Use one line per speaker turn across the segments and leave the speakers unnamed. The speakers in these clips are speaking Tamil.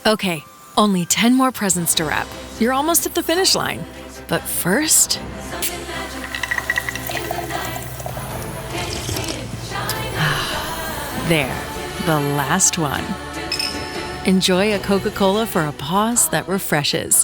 Okay, only 10 more presents to wrap. You're almost at the finish line. But first... There, the last one. Enjoy a Coca-Cola for a pause that refreshes.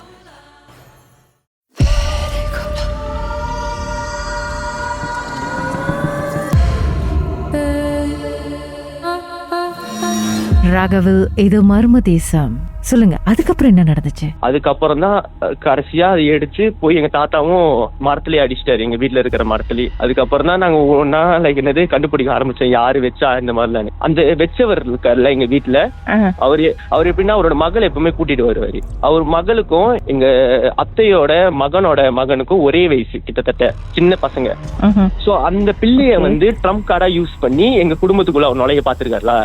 Raghav, இது மர்ம தேசம். சொல்லுங்க, அதுக்கப்புறம் என்ன நடந்துச்சு?
அதுக்கப்புறம் தான் கடைசியா அதை எடுத்து போய் எங்க தாத்தாவும் மரத்துலயே அடிச்சிட்டாரு, எங்க வீட்டுல இருக்கிற மரத்துலயே. அதுக்கப்புறம் தான் நாங்க ஒன்னா என்னது கண்டுபிடிக்க ஆரம்பிச்சோம், யாரு வச்சா இந்த மாதிரிலாம். அந்த வச்சவர் இருக்காருல்ல எங்க வீட்டுல, அவர் எப்படின்னா அவரோட மகளை எப்பவுமே கூட்டிட்டு வருவாரு. அவர் மகளுக்கும் எங்க அத்தையோட மகனுக்கும் ஒரே வயசு, கிட்டத்தட்ட சின்ன பசங்க. சோ அந்த பிள்ளைய ட்ரம்ப் கார்டா யூஸ் பண்ணி எங்க குடும்பத்துக்குள்ள அவர் நுழைய பாத்துருக்காருல.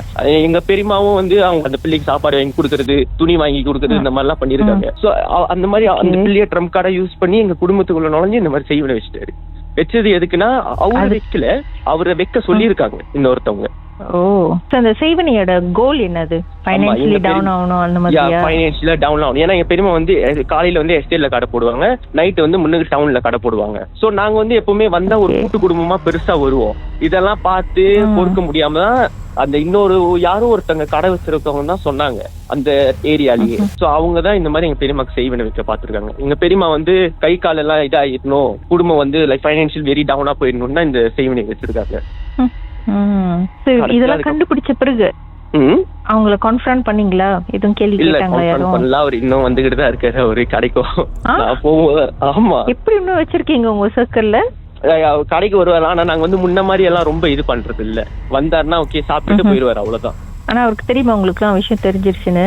எங்க பெரியமாவும் அவங்க அந்த பிள்ளைக்கு சாப்பாடு வாங்கி கொடுக்கறது, துணி வாங்கி கொடுக்கறது, இந்த மாதிரி எல்லாம் பண்ணிருக்காங்க. சோ அந்த மாதிரி அந்த பிள்ளைய ட்ரம்ப் கார்டா யூஸ் பண்ணி எங்க குடும்பத்துக்குள்ள நுழைஞ்சு இந்த மாதிரி செய்வன வச்சுட்டாரு. வச்சது எதுக்குன்னா அவரை வைக்கல, அவரை வைக்க சொல்லியிருக்காங்க இன்னொருத்தவங்க.
ஓ, அந்த செய்வனையோட கோல் என்னது? ஃபைனான்சியலி டவுன் ஆகணும், அந்த மாதிரியா?
ஃபைனான்சியலா டவுன் ஆகணும். ஏன்னா எங்க பெரியமா காலையில எஸ்டேட்ல கடை போடுவாங்க, நைட் முன்னுக்கு டவுன்ல கடை போடுவாங்க. சோ நாங்க எப்பவுமே வந்தா ஒரு கூட்டு குடும்பமா பெருசா வருவோம். இதெல்லாம் பார்த்து பொறுக்க முடியாம தான் அந்த இன்னொரு யாரும் ஒருத்தங்க கடை வச்சிருக்கவங்க தான் சொன்னாங்க அந்த ஏரியாலேயே. சோ அவங்கதான் இந்த மாதிரி எங்க பெரியமாக்கு செய்வனை வைக்க பாத்துருக்காங்க. எங்க பெரியமா கை கால் எல்லாம் இதாயிடணும், குடும்பம் ஃபைனான்சியல் வெரி டவுனா போயிடணும்னா இந்த செய்வனை வச்சிருக்காங்க.
இதெல்லாம் கண்டுபிடிச்ச பிறகு அவங்கள கான்ஃபரன்ட் பண்ணீங்களா? எதுவும் கேள்வி கேட்டாங்களா? யாரும்
பண்ணல. அவர் இன்னும் வந்துகிட்டு தான் இருக்காரு அவரு கடைக்கும். நான் போகும்போது ஆமா, எப்படி
இன்னும் வச்சிருக்கீங்க உங்க சர்க்கிள்ல?
கடைக்கு வருவாரு. ஆனா நாங்க முன்ன மாதிரி எல்லாம் ரொம்ப இது பண்றது இல்ல. வந்தாருன்னா ஓகே சாப்பிட்டுட்டு போயிருவாரு, அவ்வளவுதான்.
ஆனா அவருக்கு தெரியுமா உங்களுக்கு எல்லாம் விஷயம் தெரிஞ்சிருச்சுன்னு?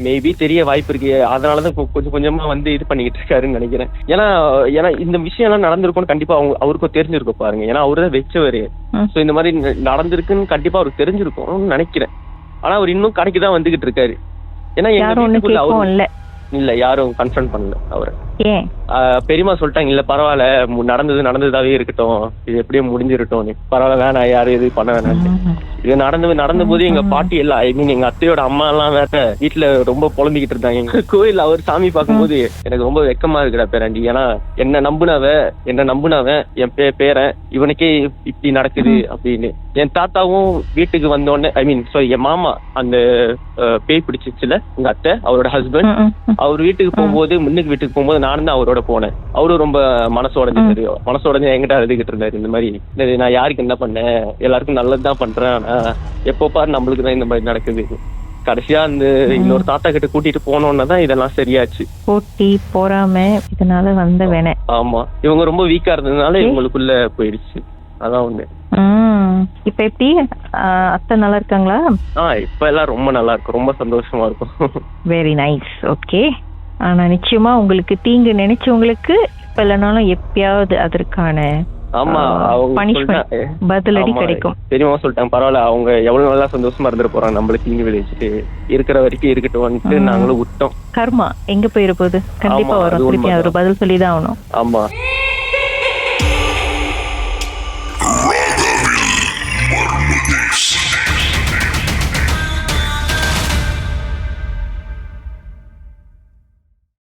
மேபி தெரிய வாய்ப்பு இருக்கு. அதனாலதான் கொஞ்சம் கொஞ்சமா இது பண்ணிக்கிட்டு இருக்காருன்னு நினைக்கிறேன். ஏன்னா இந்த விஷயம் எல்லாம் நடந்திருக்கும்னு கண்டிப்பா அவருக்கும் தெரிஞ்சிருக்கும் பாருங்க. ஏன்னா அவருதான் வச்சவரு. சோ இந்த மாதிரி நடந்திருக்குன்னு கண்டிப்பா அவருக்கு தெரிஞ்சிருக்கும்னு நினைக்கிறேன். ஆனா அவர் இன்னும் கடைக்கு தான் வந்துகிட்டு இருக்காரு. ஏன்னா எங்க வீட்டுக்குள்ள அவரு இல்ல, யாரும் கன்ஃபர்ம் பண்ணல அவரை. பெரியமா சொல்லிட்டாங்க, இல்ல பரவாயில்ல, நடந்ததாவே இருக்கட்டும், இது எப்படியும் முடிஞ்சிருட்டும், பரவாயில்ல, வேணாம், யாரும் இது பண்ண வேணாம். இது நடந்த போது எங்க பாட்டி எல்லாம், ஐ மீன் எங்க அத்தையோட அம்மா எல்லாம் வேற வீட்டுல ரொம்ப புலம்பிக்கிட்டு இருந்தாங்க. எங்க கோயில் அவர் சாமி பார்க்கும்போது எனக்கு ரொம்ப வெக்கமா இருக்குடா பேராண்டி. ஏன்னா என்ன நம்புனவன் என் பேரன் இவனுக்கே இப்படி நடக்குது அப்படின்னு. என் தாத்தாவும் வீட்டுக்கு வந்தோடனே, ஐ மீன் சாரி என் மாமா, அந்த பேய் பிடிச்சிச்சுல எங்க அத்தை, அவரோட ஹஸ்பண்ட், அவர் வீட்டுக்கு போகும்போது, முன்னுக்கு வீட்டுக்கு போகும்போது நானும் தான் அவரோட போனேன். அவரும் ரொம்ப மனசு உடஞ்சு என்கிட்ட அழுதுகிட்டு இருந்தாரு. இந்த மாதிரி நான் யாருக்கு என்ன பண்ணேன், எல்லாருக்கும் நல்லதுதான் பண்றேன், எப்போ பாரு நம்மளுக்கு தான் இந்த மாதிரி நடக்குது. கடைசியா அந்த இன்னொரு தாத்தா கிட்ட கூட்டிட்டு போனோன்னு தான் இதெல்லாம் சரியாச்சு.
போட்டி போறாம இதனால வந்த வேணே.
ஆமா, இவங்க ரொம்ப வீக்கா இருந்ததுனால இவங்களுக்குள்ள போயிடுச்சு. அதான் ஒண்ணு.
இப்ப எப்படி அத்தை நல்லா இருக்காங்களா?
இப்ப எல்லாம் ரொம்ப நல்லா இருக்கும், ரொம்ப சந்தோஷமா இருக்கும்.
Very nice. ஓகே. ஆனா நிச்சயமா உங்களுக்கு தீங்கு நினைச்சவங்களுக்கு இப்ப இல்லைனாலும் எப்பயாவது அதற்கான பதிலடி கிடைக்கும். தெரியுமா
சொல்லிட்டாங்க, பரவாயில்ல, அவங்க எவ்வளவு நல்லா சந்தோஷமா இருந்துட்டு போறாங்க, நம்மளுக்கு தீங்கு விளைவிச்சுட்டு இருக்கிற வரைக்கும் இருக்கட்டும் நாங்களும் விட்டோம்.
கர்மா எங்க போயிட போகுது, கண்டிப்பா வரும், திருப்பி ஒரு பதில் சொல்லிதான் ஆகணும்.
ஆமா.